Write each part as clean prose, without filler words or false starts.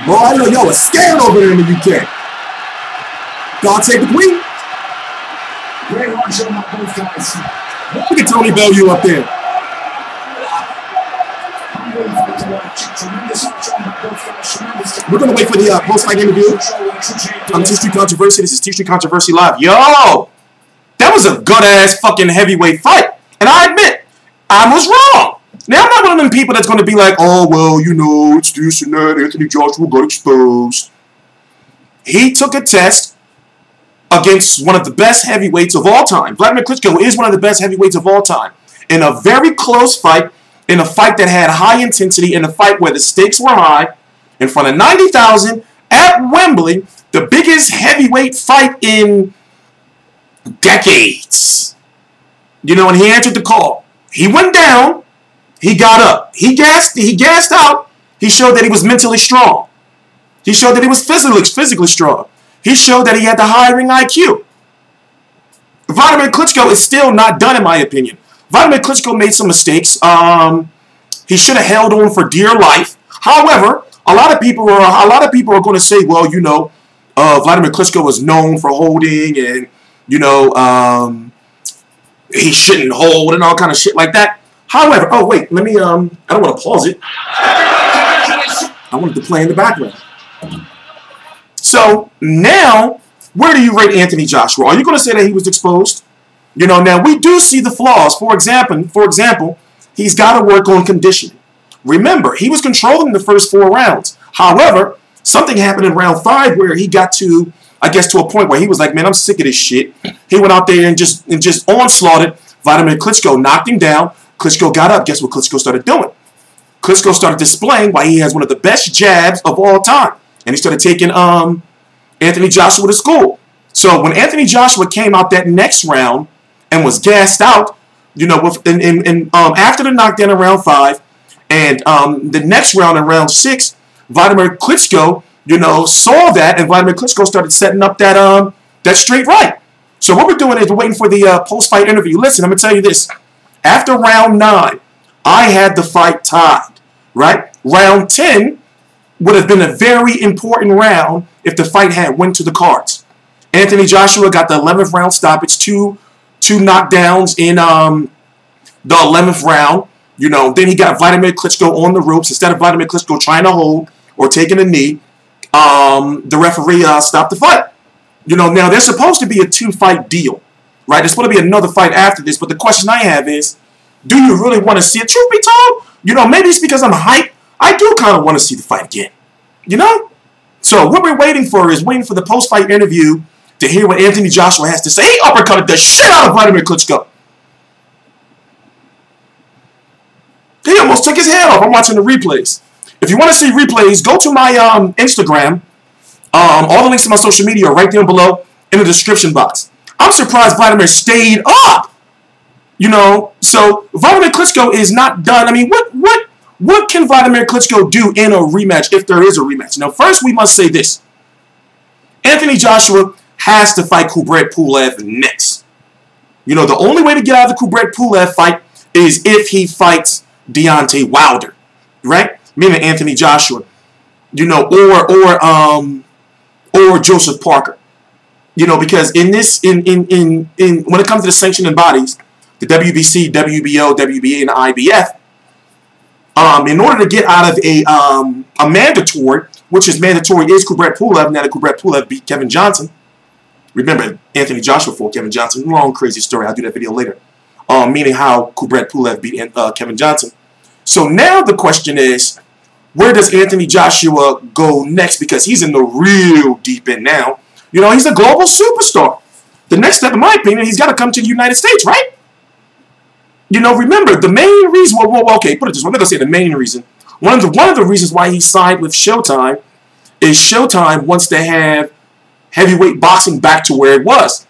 Boy, I know y'all are scared over there in the UK. God save the Queen. Great one showing up both guys. Look at Tony Bellew up there. We're going to wait for the post-fight interview. I'm T-Street Controversy. This is T-Street Controversy Live. Yo! That was a good-ass fucking heavyweight fight. And I admit, I was wrong. Now, I'm not one of them people that's going to be like, oh, well, you know, it's this and that. Anthony Joshua got exposed. He took a test against one of the best heavyweights of all time. Wladimir Klitschko is one of the best heavyweights of all time. In a very close fight, in a fight that had high intensity, in a fight where the stakes were high, in front of 90,000 at Wembley, the biggest heavyweight fight in decades. You know, and he answered the call. He went down. He got up. He gassed out. He showed that he was mentally strong. He showed that he was physically strong. He showed that he had the high ring IQ. Wladimir Klitschko is still not done, in my opinion. Wladimir Klitschko made some mistakes. He should have held on for dear life. However, a lot of people are going to say, well, you know, Wladimir Klitschko was known for holding, and you know, he shouldn't hold and all kind of shit like that. However, oh wait, let me. I don't want to pause it. I wanted to play in the background. So now, where do you rate Anthony Joshua? Are you going to say that he was exposed? You know, now we do see the flaws. For example, he's got to work on conditioning. Remember, he was controlling the first 4 rounds. However, something happened in round 5 where he got to, I guess, to a point where he was like, man, I'm sick of this shit. He went out there and just onslaughted Wladimir Klitschko, knocked him down. Klitschko got up. Guess what Klitschko started doing? Klitschko started displaying why he has one of the best jabs of all time. And he started taking Anthony Joshua to school. So when Anthony Joshua came out that next round and was gassed out, you know, after the knockdown in round 5 and the next round in round 6, Wladimir Klitschko, you know, saw that, and Wladimir Klitschko started setting up that straight right. So what we're doing is we're waiting for the post-fight interview. Listen, I'm going to tell you this. After round 9, I had the fight tied, right? Round 10 would have been a very important round if the fight had went to the cards. Anthony Joshua got the 11th round stoppage, two knockdowns in the 11th round. You know, then he got Wladimir Klitschko on the ropes. Instead of Wladimir Klitschko trying to hold or taking a knee, the referee stopped the fight. You know, now there's supposed to be a 2-fight deal, right? There's supposed to be another fight after this, but the question I have is, do you really want to see it? Truth be told, you know, maybe it's because I'm hyped. I do kind of want to see the fight again, you know? So what we're waiting for is the post-fight interview to hear what Anthony Joshua has to say. He uppercutted the shit out of Wladimir Klitschko. He almost took his head off. I'm watching the replays. If you want to see replays, go to my Instagram. All the links to my social media are right there below in the description box. I'm surprised Wladimir stayed up. You know, so Wladimir Klitschko is not done. I mean, what can Wladimir Klitschko do in a rematch if there is a rematch? Now, first we must say this. Anthony Joshua has to fight Kubrat Pulev next. You know, the only way to get out of the Kubrat Pulev fight is if he fights Deontay Wilder, right? Meaning Anthony Joshua, you know, or Joseph Parker, you know, because in when it comes to the sanctioning bodies, the WBC, WBO, WBA, and the IBF, in order to get out of a mandatory, which is mandatory, is Kubrat Pulev. Now that Kubrat Pulev beat Kevin Johnson. Remember, Anthony Joshua fought Kevin Johnson. Long, crazy story. I'll do that video later. Meaning how Kubrat Pulev beat Kevin Johnson. So now the question is, where does Anthony Joshua go next? Because he's in the real deep end now. You know, he's a global superstar. The next step, in my opinion, he's got to come to the United States, right? You know, remember, the main reason, well, okay, put it this way, I'm not going to say the main reason. One of the reasons why he signed with Showtime is Showtime wants to have heavyweight boxing back to where it was.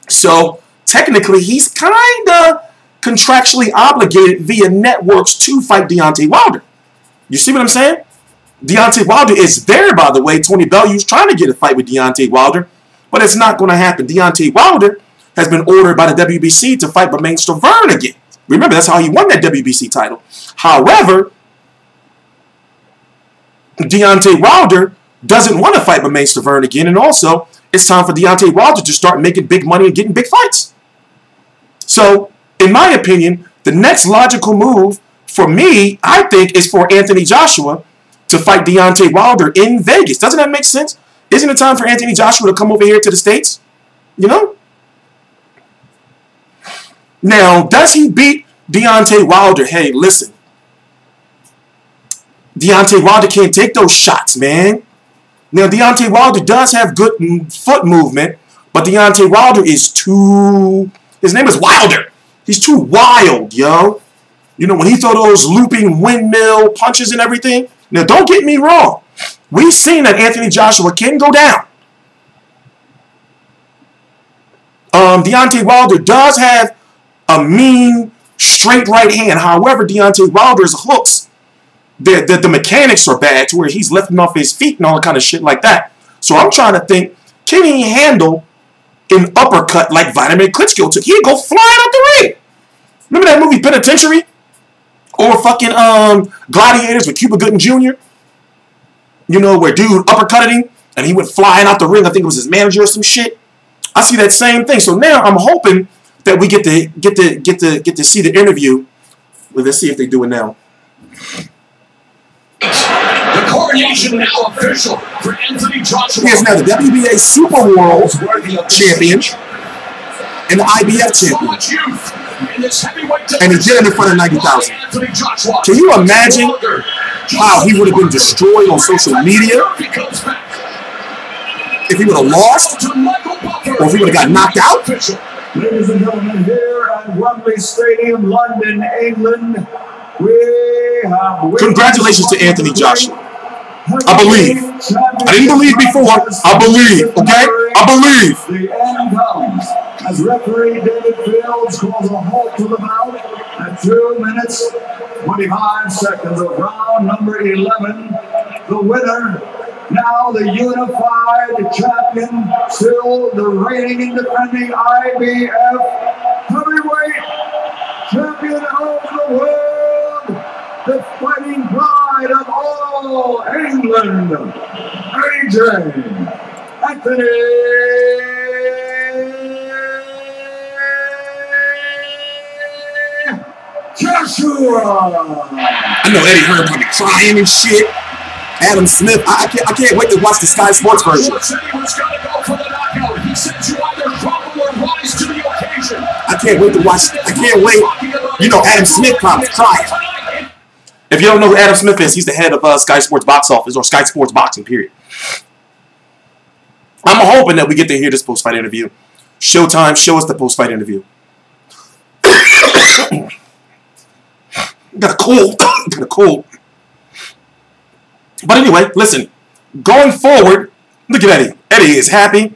So, technically, he's kind of contractually obligated via networks to fight Deontay Wilder. You see what I'm saying? Deontay Wilder is there, by the way. Tony Bellew's trying to get a fight with Deontay Wilder, but it's not going to happen. Deontay Wilder has been ordered by the WBC to fight Bermane Stiverne again. Remember, that's how he won that WBC title. However, Deontay Wilder doesn't want to fight Bermane Stiverne again. And also, it's time for Deontay Wilder to start making big money and getting big fights. So, in my opinion, the next logical move for me, I think, is for Anthony Joshua to fight Deontay Wilder in Vegas. Doesn't that make sense? Isn't it time for Anthony Joshua to come over here to the States? You know? Now, does he beat Deontay Wilder? Hey, listen. Deontay Wilder can't take those shots, man. Now, Deontay Wilder does have good foot movement, but Deontay Wilder is too... His name is Wilder. He's too wild, yo. You know, when he throw those looping windmill punches and everything. Now, don't get me wrong. We've seen that Anthony Joshua can go down. Deontay Wilder does have a mean, straight right hand. However, Deontay Wilder's hooks, the mechanics are bad to where he's lifting off his feet and all kind of shit like that. So I'm trying to think, can he handle an uppercut like Wladimir Klitschko took? He'd go flying out the ring. Remember that movie Penitentiary? Or fucking Gladiators with Cuba Gooding Jr.? You know, where dude uppercutted him and he went flying out the ring. I think it was his manager or some shit. I see that same thing. So now I'm hoping that we get to see the interview. Well, let's see if they do it now. The coronation now official for Anthony Joshua. He is now the WBA Super World Champion and the IBF Champion. And he did it in front of 90,000. Can you imagine how he would have been destroyed on social media if he would have lost or if he would have got knocked out? Ladies and gentlemen, here at Wembley Stadium, London, England, we have... Congratulations to Anthony Joshua. I believe. I didn't believe before. I believe. Okay? I believe. The end comes as referee David Fields calls a halt to the bout at 2 minutes, 25 seconds of round number 11. The winner, now the unified champion, still the reigning and defending IBF heavyweight champion of the world, the fighting pride of all England, AJ Anthony Joshua. I know Eddie Hearn probably crying and shit. Adam Smith, I can't wait to watch the Sky Sports version. I can't wait to watch. I can't wait. You know, Adam Smith probably crying. If you don't know who Adam Smith is, he's the head of Sky Sports Box Office or Sky Sports Boxing, period. I'm hoping that we get to hear this post-fight interview. Showtime, show us the post-fight interview. Got a cold. Got a cold. But anyway, listen. Going forward, look at Eddie. Eddie is happy.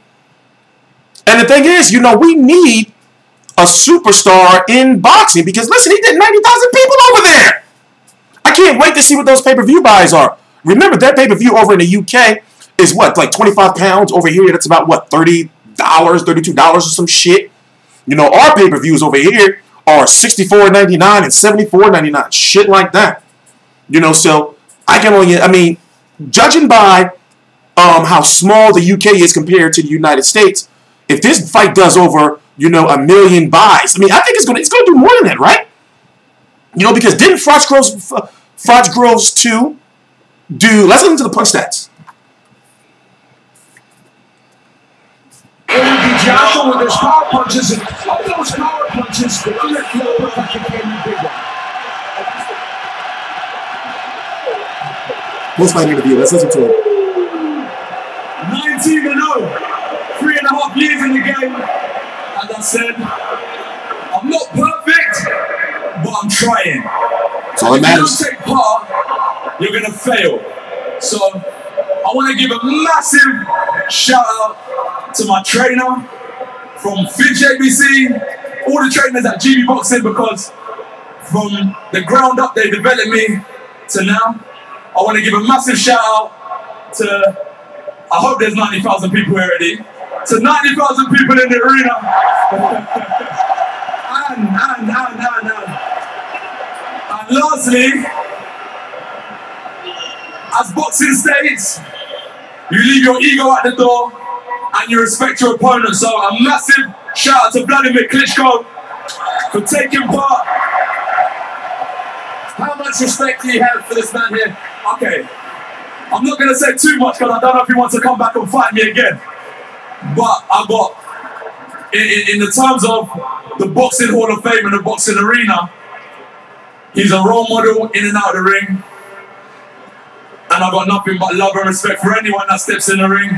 And the thing is, you know, we need a superstar in boxing because, listen, he did 90,000 people over there. I can't wait to see what those pay-per-view buys are. Remember, that pay-per-view over in the UK is what, like 25 pounds? Over here, that's about, what, $30, $32 or some shit? You know, our pay-per-views over here are $64.99 and $74.99. Shit like that. You know, so I can only, I mean, judging by how small the UK is compared to the United States, if this fight does over, you know, 1 million buys, I mean, I think it's gonna do more than that, right? You know, because didn't Froch Groves 2 do, let's listen to the punch stats. Joshua with his power punches, and all those power punches, the became bigger. Most fight interview, let's listen to it. 19-0, 3.5 years in the game. As I said, I'm not perfect, but I'm trying. That's all that matters. If you don't take part, you're going to fail. So, I want to give a massive shout out to my trainer from Finch ABC, all the trainers at GB Boxing, because from the ground up they developed me to now. I want to give a massive shout out to, I hope there's 90,000 people here already, to 90,000 people in the arena. And lastly, as boxing states, You leave your ego at the door and you respect your opponent. So a massive shout out to Wladimir Klitschko for taking part. How much respect do you have for this man here? Okay, I'm not going to say too much because I don't know if he wants to come back and fight me again. But I got, in the terms of the Boxing Hall of Fame and the boxing arena, he's a role model in and out of the ring. And I've got nothing but love and respect for anyone that steps in the ring,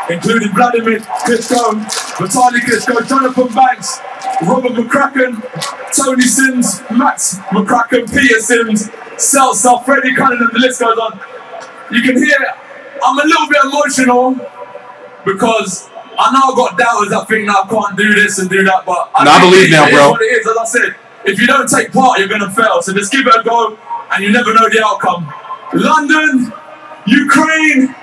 including Wladimir Klitschko, Vitaly Klitschko, Jonathan Banks, Robert McCracken, Tony Sims, Max McCracken, Peter Sims, Seltzer, Freddie Cunningham, the list goes on. You can hear I'm a little bit emotional because I know I've got doubters that think that I can't do this and do that, but I believe now, bro. What it is, as I said, if you don't take part, you're going to fail. So just give it a go and you never know the outcome. London, Ukraine,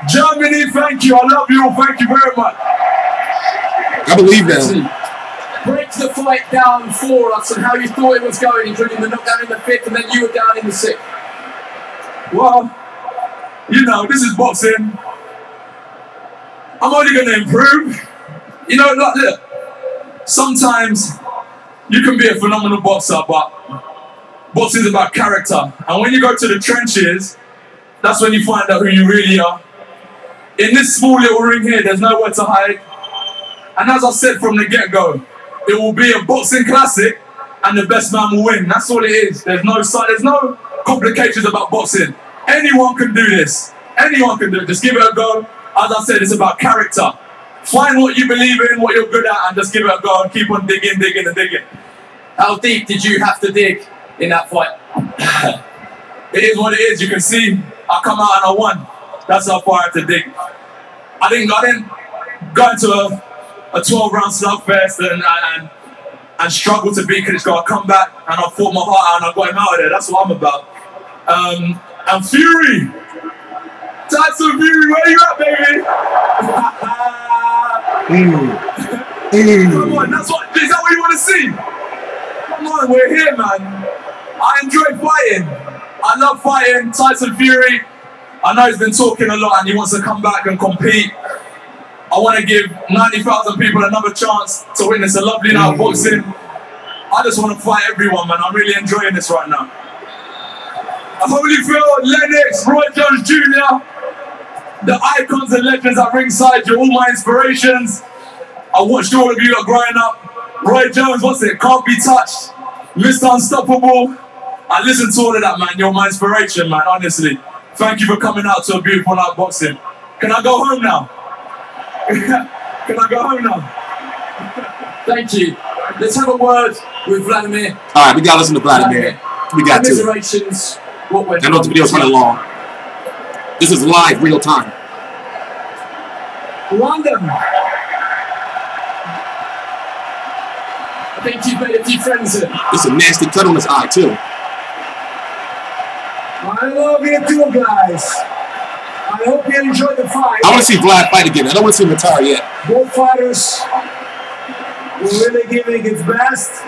Germany, thank you. I love you all. Thank you very much. I believe that. Break the fight down for us and how you thought it was going, including the knockdown in the 5th and then you were down in the 6th. Well, you know, this is boxing. I'm only going to improve. You know, look, sometimes you can be a phenomenal boxer, but boxing is about character. And when you go to the trenches, that's when you find out who you really are. In this small little ring here, there's nowhere to hide. And as I said from the get-go, it will be a boxing classic and the best man will win. That's all it is. There's no complications about boxing. Anyone can do this. Anyone can do it. Just give it a go. As I said, it's about character. Find what you believe in, what you're good at, and just give it a go and keep on digging, digging, and digging. How deep did you have to dig in that fight? It is what it is. You can see I come out and I won. That's how far I had to dig. I didn't go into a 12-round slugfest and struggle to beat Klitschko. I come back and I fought my heart out and I got him out of there. That's what I'm about. And Fury. Tyson Fury, where you at, baby? Come on, is that what you want to see? Come on, we're here, man. I enjoy fighting. I love fighting. Tyson Fury, I know he's been talking a lot and he wants to come back and compete. I want to give 90,000 people another chance to witness a lovely night of boxing. I just want to fight everyone, man. I'm really enjoying this right now. Holyfield, Lennox, Roy Jones Jr., the icons and legends at ringside, you're all my inspirations. I watched all of you growing up. Roy Jones, what's it? Can't Be Touched. Mr. Unstoppable. I listen to all of that, man. You're my inspiration, man, honestly. Thank you for coming out to a beautiful night of boxing. Can I go home now? Can I go home now? Thank you. Let's have a word with Wladimir. All right, we got to listen to Wladimir. We got to. Commiserations. What went I know the video's running long. This is live, real time. London. I think you've made a few friends here. This is a nasty cut on his eye, too. I love you too, guys. I hope you enjoyed the fight. I want to see Vlad fight again. I don't want to see him retire yet. Both fighters were really giving its best.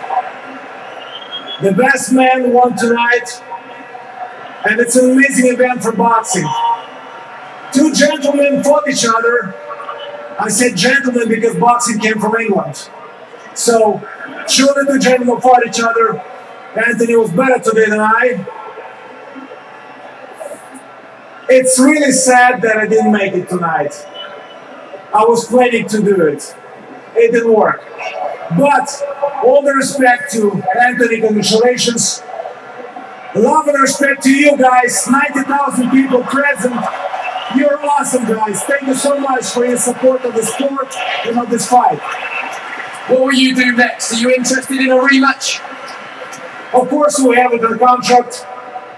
The best man won tonight. And it's an amazing event for boxing. Two gentlemen fought each other. I said gentlemen because boxing came from England. So, surely the gentlemen fought each other. Anthony was better today than I. It's really sad that I didn't make it tonight. I was planning to do it. It didn't work. But, all the respect to Anthony, congratulations. Love and respect to you guys, 90,000 people present. You're awesome, guys. Thank you so much for your support of the sport and of this fight. What will you do next? Are you interested in a rematch? Of course we have it in the contract.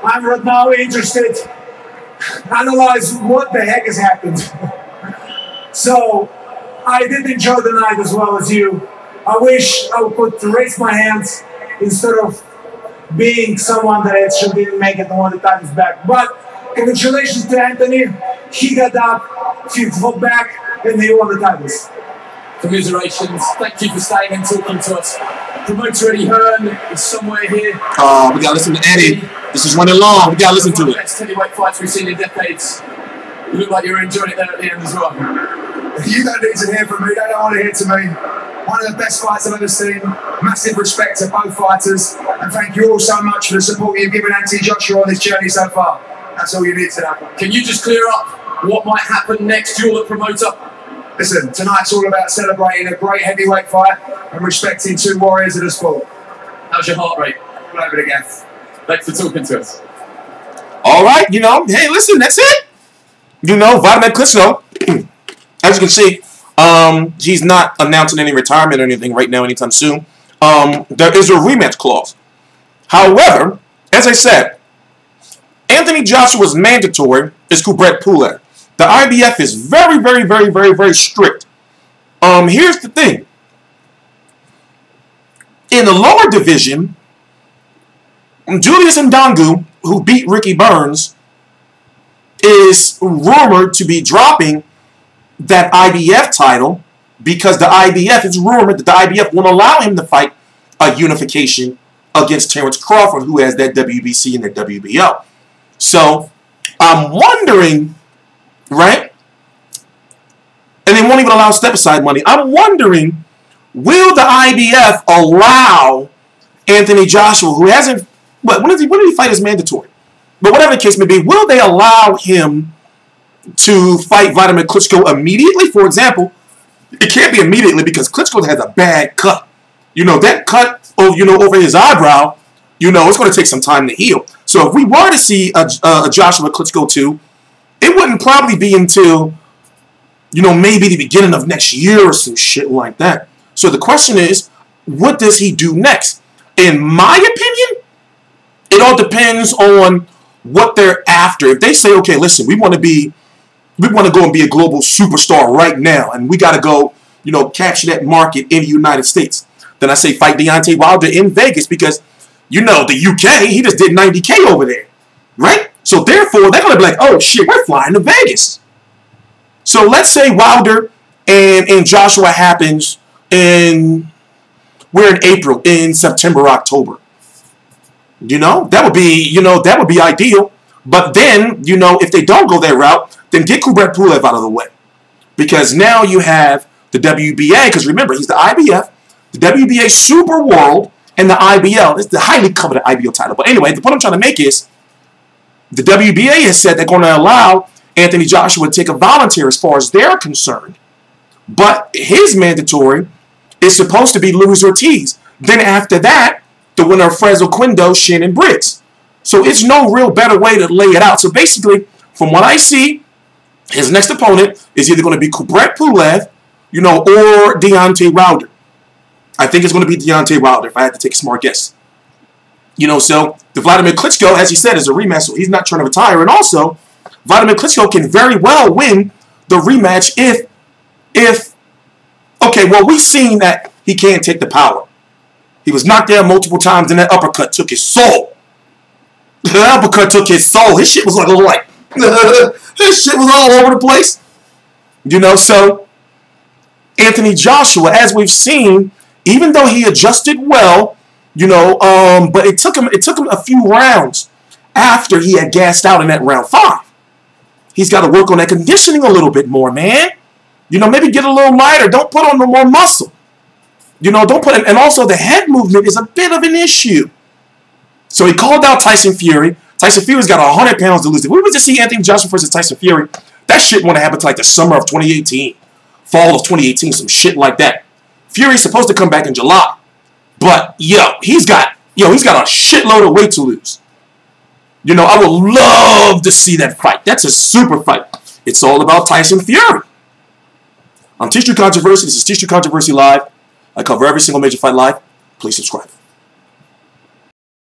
I'm right now interested. Analyze what the heck has happened. So, I did enjoy the night as well as you. I wish I could raise my hands instead of being someone that actually didn't make it and wanted to tie his back. But congratulations to Anthony. He got up, he fought back, and he won the titles. Commiserations. Thank you for staying and talking to us. Promoter Eddie Hearn is somewhere here. We got to listen to Eddie. This is running long. We got to listen to it. Best heavyweight fights we've seen in decades. You look like you're enjoying it there at the end as well. You don't need to hear from me. They don't want to hear to me. One of the best fights I've ever seen. Massive respect to both fighters. And thank you all so much for the support you've given Anthony Joshua on this journey so far. That's all you need to know. Can you just clear up what might happen next? You're the promoter. Listen, tonight's all about celebrating a great heavyweight fight and respecting two warriors of the sport. How's your heart rate? All over the gaff. Thanks for talking to us. All right, hey, listen, that's it. Wladimir Klitschko, as you can see, he's not announcing any retirement or anything right now anytime soon. There is a rematch clause. However, as I said, Anthony Joshua's mandatory is Kubrat Pulev. The IBF is very, very, very, very, very strict. Here's the thing. In the lower division, Julius Ndangu, who beat Ricky Burns, is rumored to be dropping that IBF title because it's rumored that the IBF won't allow him to fight a unification against Terrence Crawford, who has that WBC and that WBO. So, I'm wondering, right? And they won't even allow step-aside money. I'm wondering, will the IBF allow Anthony Joshua, who hasn't, when did he fight as mandatory? But whatever the case may be, will they allow him to fight Wladimir Klitschko immediately? For example, it can't be immediately because Klitschko has a bad cut. That cut over his eyebrow, it's going to take some time to heal. So if we were to see a Joshua Klitschko 2, it wouldn't probably be until, maybe the beginning of next year or some shit like that. So the question is, what does he do next? In my opinion, it all depends on what they're after. If they say, okay, listen, we want to go and be a global superstar right now, and we got to go, capture that market in the United States, then I say fight Deontay Wilder in Vegas because, the UK, he just did 90K over there, right? So therefore, they're going to be like, oh shit, we're flying to Vegas. So let's say Wilder and Joshua happens we're in April, in September, October. That would be ideal. But then, if they don't go that route, then get Kubrat Pulev out of the way. Because now you have the WBA, because remember, he's the IBF, the WBA Super World, and the IBL. It's the highly coveted IBL title. But anyway, the point I'm trying to make is, the WBA has said they're going to allow Anthony Joshua to take a volunteer as far as they're concerned. But his mandatory is supposed to be Luis Ortiz. Then after that, the winner of Fresno Quindo, Shannon Briggs. So it's no real better way to lay it out. So basically, from what I see, his next opponent is either going to be Kubrat Pulev, or Deontay Wilder. I think it's going to be Deontay Wilder if I had to take a smart guess. So the Wladimir Klitschko, as he said, is a rematch, so he's not trying to retire. And also, Wladimir Klitschko can very well win the rematch if okay, well, we've seen that he can't take the power. He was knocked down multiple times, and that uppercut took his soul. The uppercut took his soul. His shit was like his shit was all over the place. So Anthony Joshua, as we've seen, even though he adjusted well, but it took him a few rounds after he had gassed out in that round 5. He's got to work on that conditioning a little bit more, man. Maybe get a little lighter. Don't put on no more muscle. Don't put in, and also the head movement is a bit of an issue. So he called out Tyson Fury. Tyson Fury's got 100 pounds to lose. If we were to see Anthony Joshua versus Tyson Fury, that shit wouldn't happen until like the summer of 2018, fall of 2018, some shit like that. Fury's supposed to come back in July, but he's got a shitload of weight to lose. I would love to see that fight. That's a super fight. It's all about Tyson Fury. I'm T-Street Controversy. This is T-Street Controversy Live. I cover every single major fight live. Please subscribe.